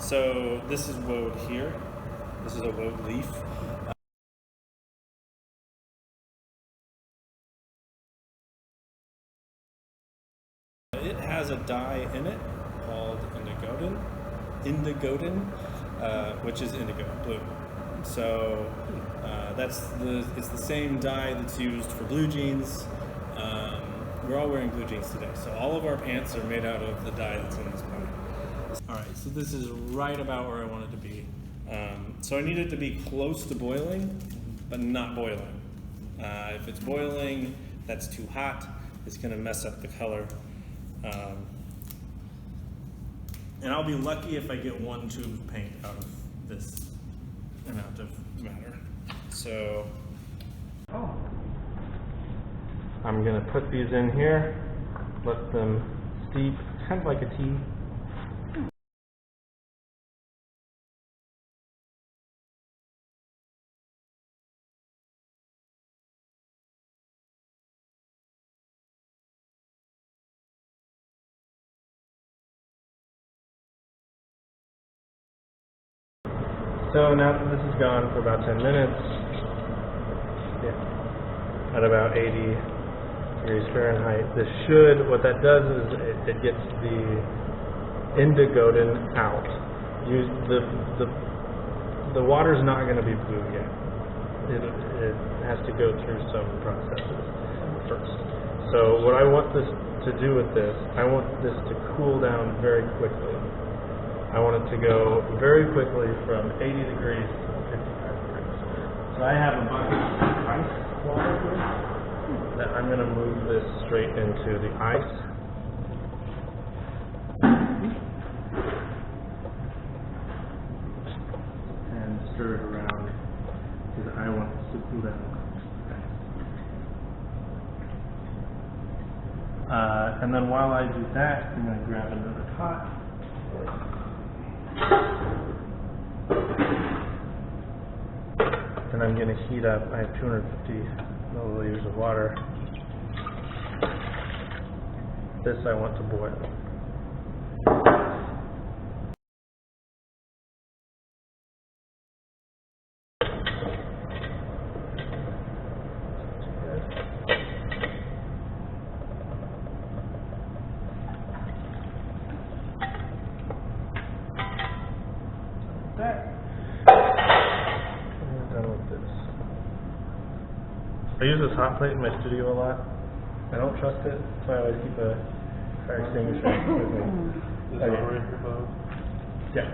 So this is woad here. This is a woad leaf. It has a dye in it called indigodin, which is indigo, blue. So it's the same dye that's used for blue jeans. We're all wearing blue jeans today, so all of our pants are made out of the dye that's in this pony. All right, so this is right about where I want it to be. So I need it to be close to boiling, but not boiling. If it's boiling, that's too hot. It's going to mess up the color. And I'll be lucky if I get one tube of paint out of this amount of matter. So I'm going to put these in here, let them steep, kind of like a tea. So now that this has gone for about 10 minutes, at about 80 degrees Fahrenheit, what that does is it gets the indigodin out. The water's not going to be blue yet. It has to go through some processes first. So what I want this to do with this, I want this to cool down very quickly. I want it to go very quickly from 80 degrees to 55 degrees. So I have a bucket of ice water here that I'm going to move this straight into the ice. And stir it around because I want this to cool down. And then while I do that, I'm going to grab another pot. And I'm going to heat up, I have 250 milliliters of water. This I want to boil. I use this hot plate in my studio a lot. I don't trust it, so I always keep a fire extinguisher with me. Is that right for both? Yeah.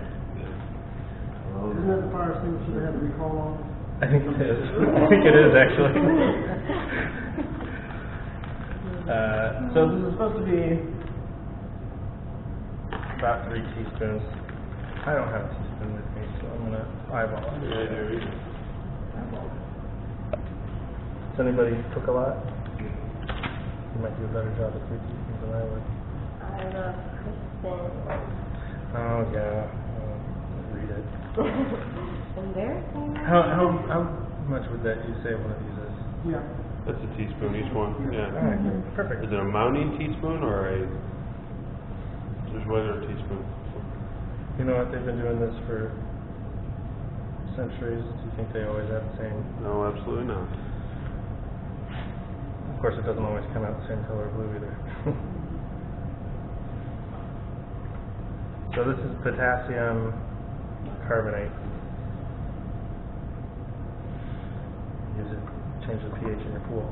Isn't that the fire extinguisher they have to recall on? I think it is. I think it is, actually. So this is supposed to be about 3 teaspoons. I don't have a teaspoon with me, so I'm going to eyeball it. Yeah, there is. Does anybody cook a lot? You might do a better job at 3 teaspoons than I would. I love Kristen. Oh, yeah. Read it. Embarrassing. How much would that you say one of these is? Yeah. That's a teaspoon each one. Yeah. All right, perfect. Is it a mounting teaspoon or just regular teaspoon? You know what? They've been doing this for centuries. Do you think they always have the same? No, absolutely not. Of course, it doesn't always come out the same color blue either. So this is potassium carbonate. Use it to change the pH in your pool.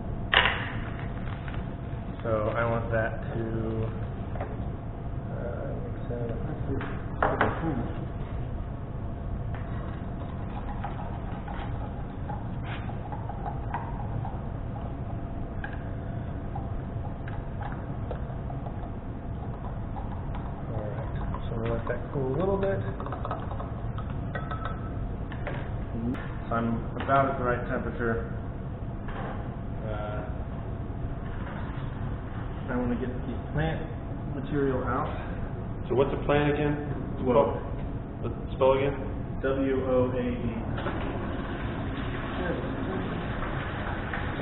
So I want that to mix in. Let that cool a little bit. So I'm about at the right temperature. I want to get the plant material out. So what's the plan again? Woad. Spell again? W-O-A-D.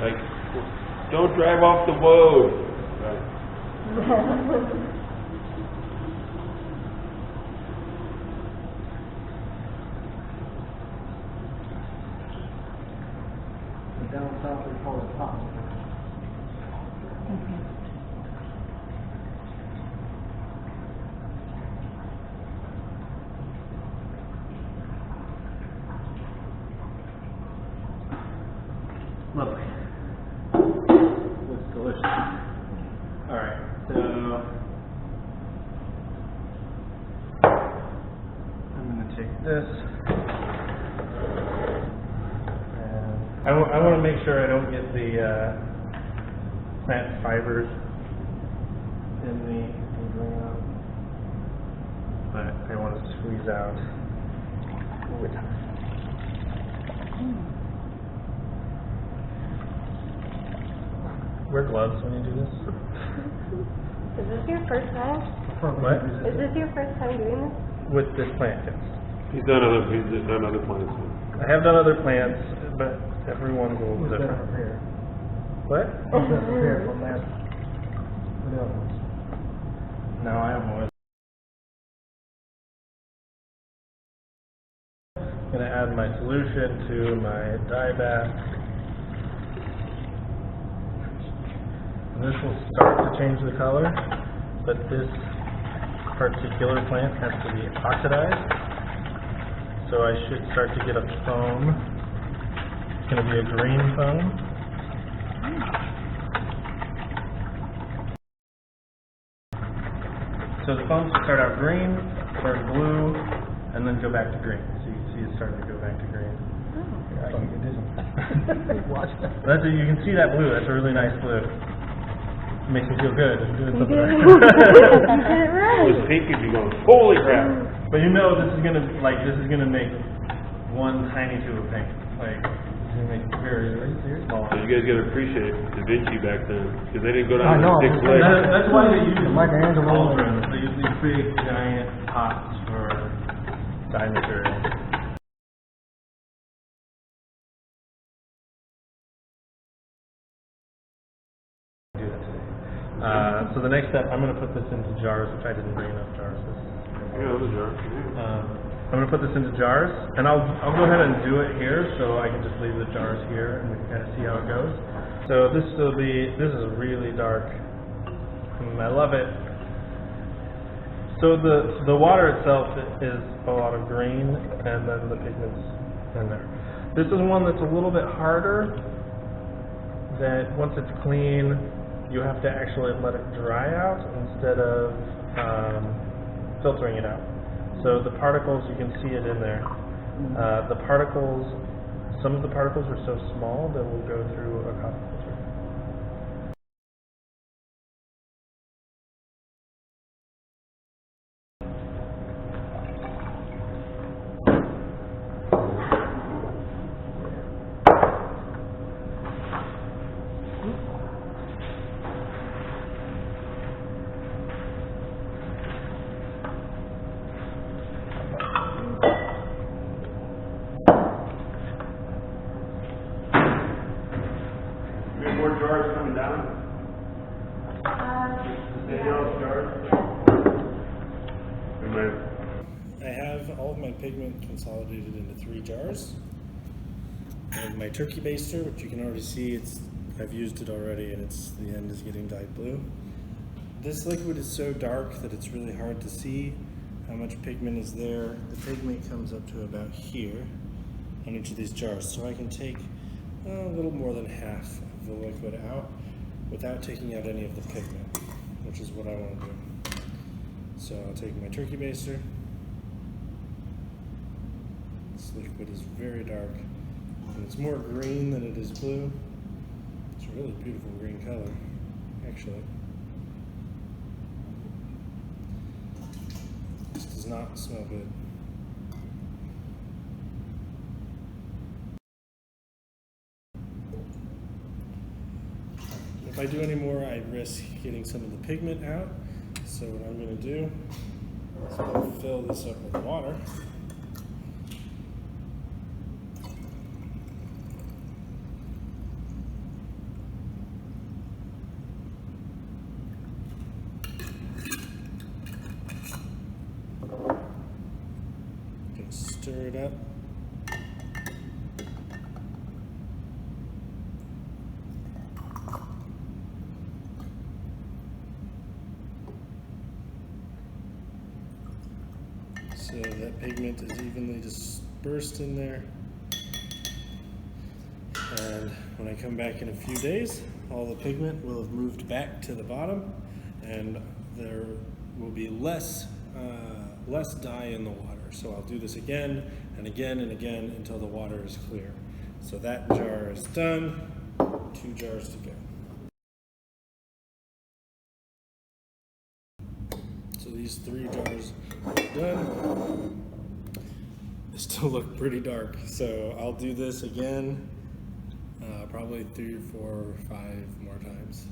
Like, don't drive off the woad. Right. Down south they call it pop. Lovely. Looks delicious. Alright, so I'm going to take this. And I want to make sure I don't get the plant fibers in the ground. But I want to squeeze out over time. Wear gloves when you do this. Is this your first time? What? Is this your first time doing this? With this plant, yes. He's done other plants. I have done other plants, but everyone's a little Who's that different. up here? What? Who's that up here from that? What else? No, I have more. I'm going to add my solution to my dye bath. And this will start to change the color, but this particular plant has to be oxidized. So I should start to get a foam. It's going to be a green foam. So the foam should start out green, turn blue, and then go back to green. So you can see it's starting to go back to green. Yeah, you can do something. Watch that. You can see that blue. That's a really nice blue. It makes me feel good. I'm doing You something did right. it. You did it right. This pink would be going, holy crap! But you know this is gonna make one tiny tube of pink. Like it's gonna make very small. So you guys gotta appreciate Da Vinci back then, because they didn't go I down know. to 6 legs. That's why they use Michelangelo. cauldrons. They use these big giant pots for dye material. Do that today. So the next step, I'm going to put this into jars, which I didn't bring enough jars. Yeah, those are. I'm going to put this into jars, and I'll go ahead and do it here, so I can just leave the jars here, and we can kind of see how it goes. So this is really dark. I love it. So the water itself is a lot of green, and then the pigment's in there. This is one that's a little bit harder, that once it's clean, you have to actually let it dry out instead of filtering it out. So the particles, you can see it in there. The particles, some of the particles are so small that will go through a copper filter. We have more jars coming down? I have all of my pigment consolidated into 3 jars. And my turkey baster, which you can already see, I've used it already, and the end is getting dyed blue. This liquid is so dark that it's really hard to see how much pigment is there. The pigment comes up to about here on each of these jars, so I can take a little more than half of the liquid out without taking out any of the pigment, which is what I want to do. So I'll take my turkey baster. This liquid is very dark, and it's more green than it is blue. It's a really beautiful green color, actually. This does not smell good. If I do any more, I risk getting some of the pigment out. So what I'm going to do is I'll fill this up with water. Stir it up. so that pigment is evenly dispersed in there. And when I come back in a few days, all the pigment will have moved back to the bottom, and there will be less dye in the water. So I'll do this again and again and again until the water is clear. So that jar is done. 2 jars to go. So these 3 jars are done. They still look pretty dark, so I'll do this again probably 3 or 4 or 5 more times.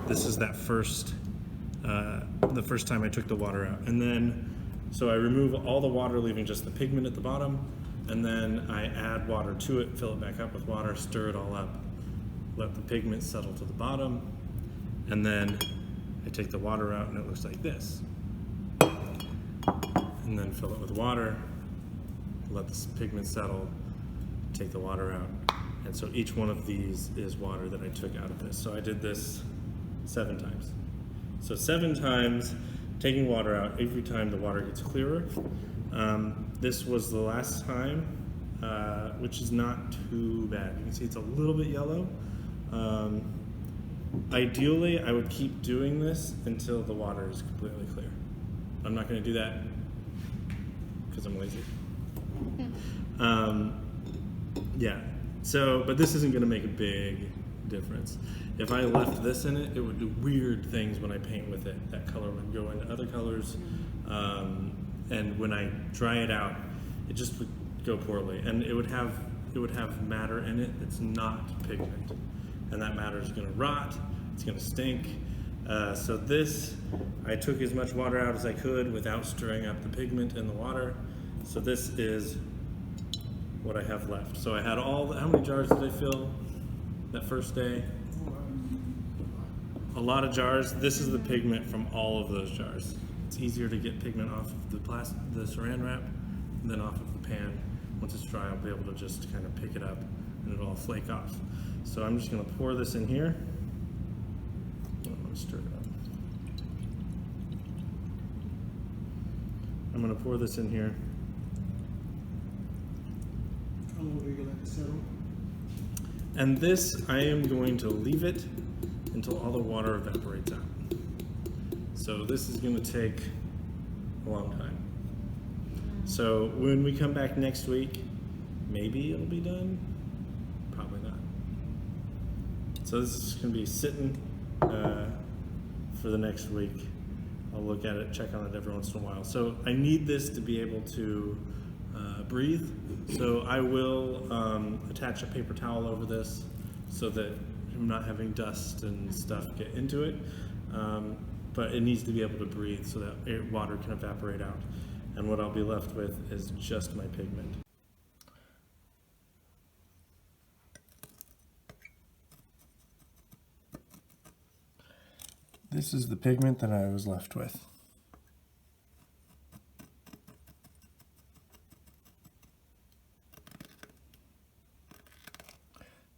This is that the first time I took the water out. And then, so I remove all the water, leaving just the pigment at the bottom, and then I add water to it, fill it back up with water, stir it all up, let the pigment settle to the bottom, and then I take the water out and it looks like this. And then fill it with water, let the pigment settle, take the water out. And so each one of these is water that I took out of this. So I did this 7 times. So 7 times, taking water out, every time the water gets clearer. This was the last time, which is not too bad. You can see it's a little bit yellow. Ideally, I would keep doing this until the water is completely clear. I'm not going to do that because I'm lazy. Yeah, so, but this isn't going to make a big difference. If I left this in it, it would do weird things when I paint with it. That color would go into other colors, and when I dry it out, it just would go poorly, and it would have matter in it that's not pigment, and that matter is going to rot. It's going to stink. So this, I took as much water out as I could without stirring up the pigment in the water. So this is what I have left. So I had how many jars did I fill that first day? A lot of jars. This is the pigment from all of those jars. It's easier to get pigment off of the saran wrap than off of the pan. Once it's dry, I'll be able to just kind of pick it up and it'll all flake off. So I'm just going to pour this in here. I'm going to stir it up. I'm going to pour this in here. How long are you going to let it settle? And this, I am going to leave it until all the water evaporates out. So this is going to take a long time. So when we come back next week, maybe it'll be done, probably not. So this is going to be sitting for the next week. I'll look at it, check on it every once in a while. So I need this to be able to breathe. So I will attach a paper towel over this so that I'm not having dust and stuff get into it. But it needs to be able to breathe so that water can evaporate out. And what I'll be left with is just my pigment. This is the pigment that I was left with.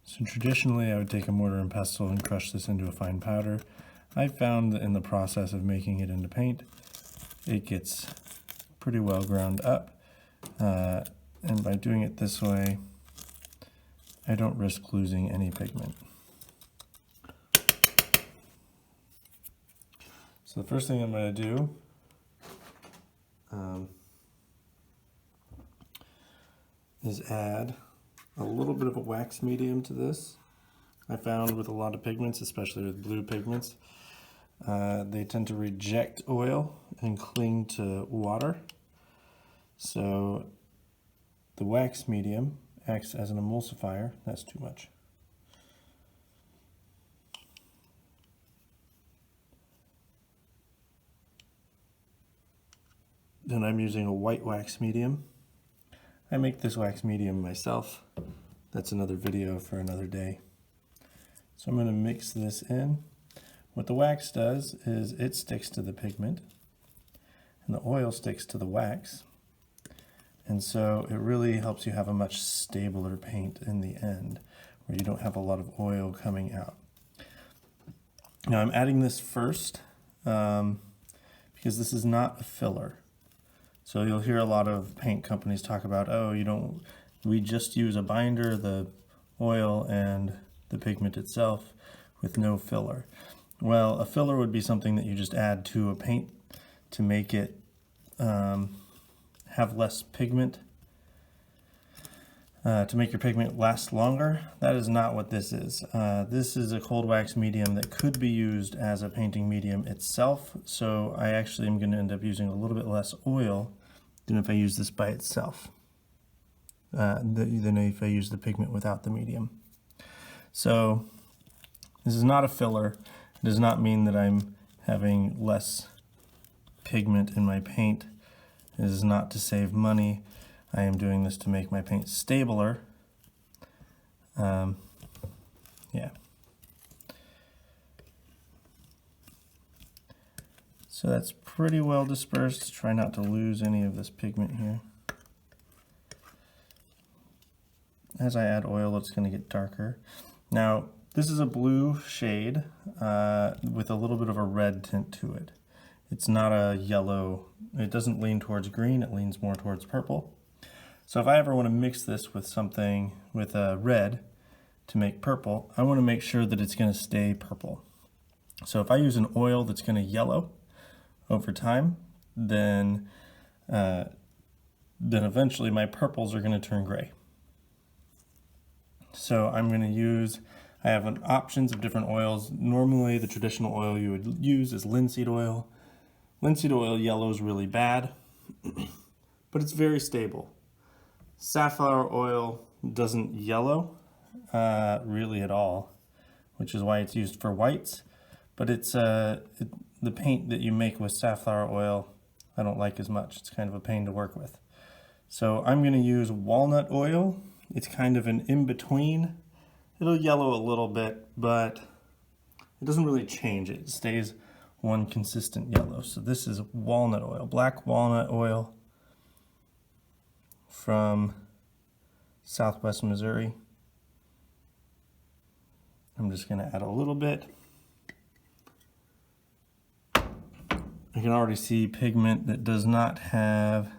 So traditionally I would take a mortar and pestle and crush this into a fine powder. I found that in the process of making it into paint, it gets pretty well ground up. And by doing it this way, I don't risk losing any pigment. So the first thing I'm going to do is add a little bit of a wax medium to this. I found with a lot of pigments, especially with blue pigments, they tend to reject oil and cling to water. So the wax medium acts as an emulsifier. That's too much. Then I'm using a white wax medium. I make this wax medium myself. That's another video for another day. So I'm going to mix this in. What the wax does is it sticks to the pigment and the oil sticks to the wax. And so it really helps you have a much stabler paint in the end where you don't have a lot of oil coming out. Now I'm adding this first because this is not a filler. So you'll hear a lot of paint companies talk about, oh, we just use a binder, the oil and the pigment itself with no filler. Well, a filler would be something that you just add to a paint to make it have less pigment, to make your pigment last longer. That is not what this is. This is a cold wax medium that could be used as a painting medium itself, so I actually am going to end up using a little bit less oil than if I use this by itself, than if I use the pigment without the medium. So this is not a filler. It does not mean that I'm having less pigment in my paint. It is not to save money. I am doing this to make my paint stabler. Yeah. So that's pretty well dispersed. Try not to lose any of this pigment here. As I add oil, it's going to get darker. Now, this is a blue shade with a little bit of a red tint to it. It's not a yellow. It doesn't lean towards green. It leans more towards purple. So if I ever want to mix this with something with a red to make purple, I want to make sure that it's going to stay purple. So if I use an oil that's going to yellow over time, then eventually my purples are going to turn gray. So I'm going to use, I have options of different oils. Normally the traditional oil you would use is linseed oil. Linseed oil yellows really bad, but it's very stable. Safflower oil doesn't yellow really at all, which is why it's used for whites, but it's the paint that you make with safflower oil I don't like as much. It's kind of a pain to work with. So I'm going to use walnut oil. It's kind of an in-between. It'll yellow a little bit, but it doesn't really change. It stays one consistent yellow. So this is walnut oil, black walnut oil from Southwest Missouri. I'm just going to add a little bit. I can already see pigment that does not have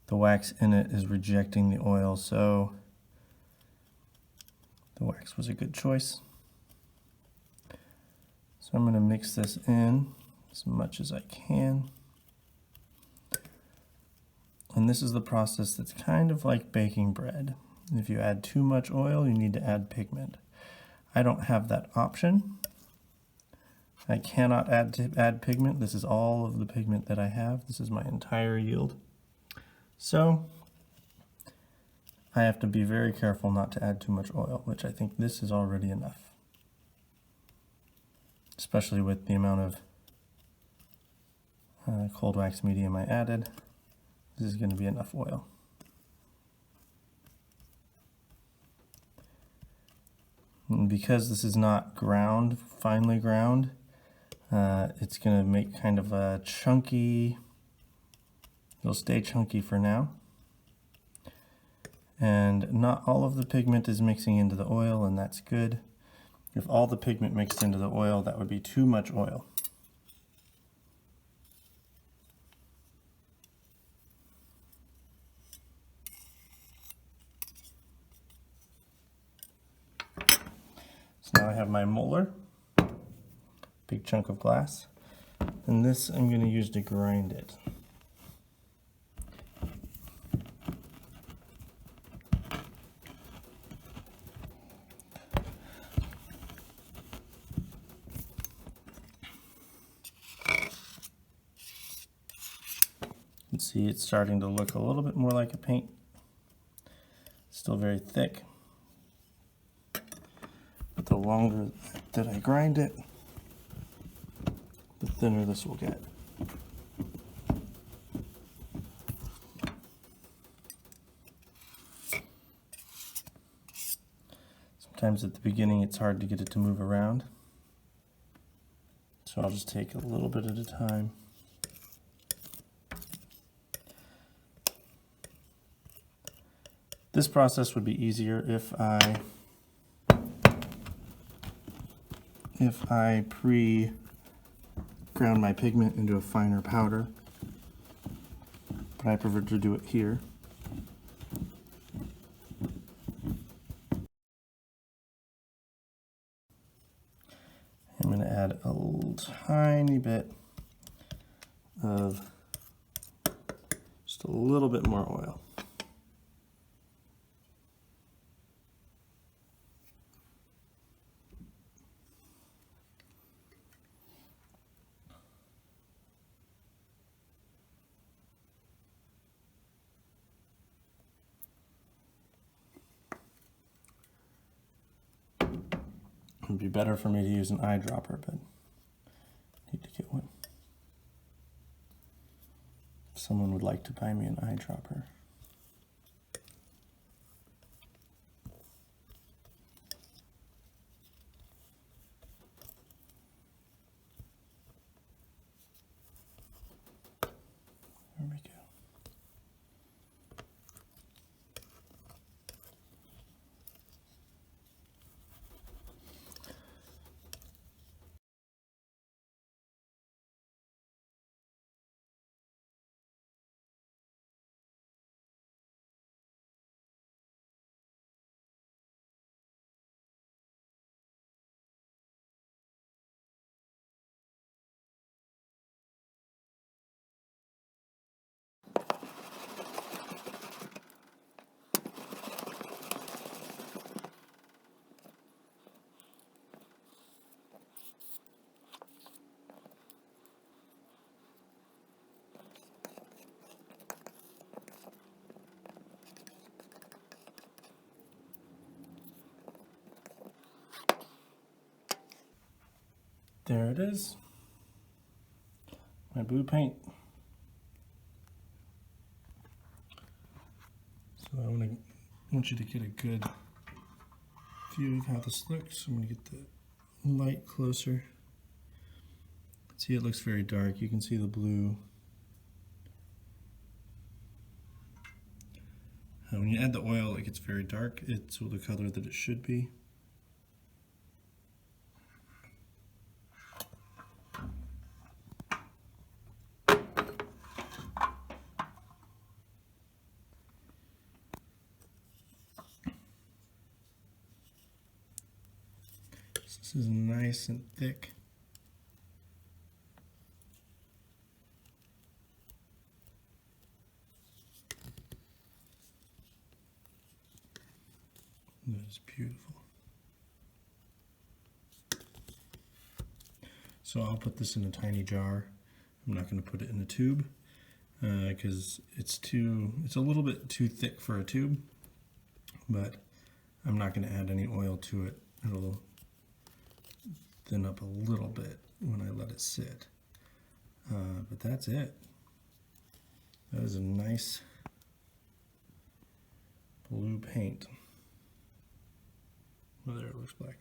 the wax in it is rejecting the oil, so the wax was a good choice. So I'm going to mix this in as much as I can. And this is the process that's kind of like baking bread. If you add too much oil, you need to add pigment. I don't have that option, I cannot add pigment. This is all of the pigment that I have. This is my entire yield. So I have to be very careful not to add too much oil, which I think this is already enough. Especially with the amount of cold wax medium I added. This is going to be enough oil. And because this is not ground, finely ground, it's going to make kind of a chunky, it'll stay chunky for now. And not all of the pigment is mixing into the oil, and that's good. If all the pigment mixed into the oil, that would be too much oil. So now I have my molar, big chunk of glass, and this I'm going to use to grind it. You can see it's starting to look a little bit more like a paint. Still very thick. But the longer that I grind it, the thinner this will get. Sometimes at the beginning it's hard to get it to move around. So I'll just take a little bit at a time. This process would be easier if I pre-ground my pigment into a finer powder, but I prefer to do it here. I'm going to add a tiny bit of, just a little bit more oil. It would be better for me to use an eyedropper, but I need to get one. If someone would like to buy me an eyedropper. There we go. There it is, my blue paint. So I want you to get a good view of how this looks. I'm going to get the light closer. See, it looks very dark. You can see the blue. When you add the oil, it gets very dark. It's the color that it should be. This is nice and thick. That is beautiful. So I'll put this in a tiny jar. I'm not going to put it in a tube because it's a little bit too thick for a tube, but I'm not going to add any oil to it. It'll thin up a little bit when I let it sit. But that's it. That is a nice blue paint. Oh, there it looks black.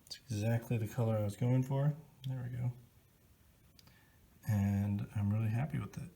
It's exactly the color I was going for. There we go. And I'm really happy with it.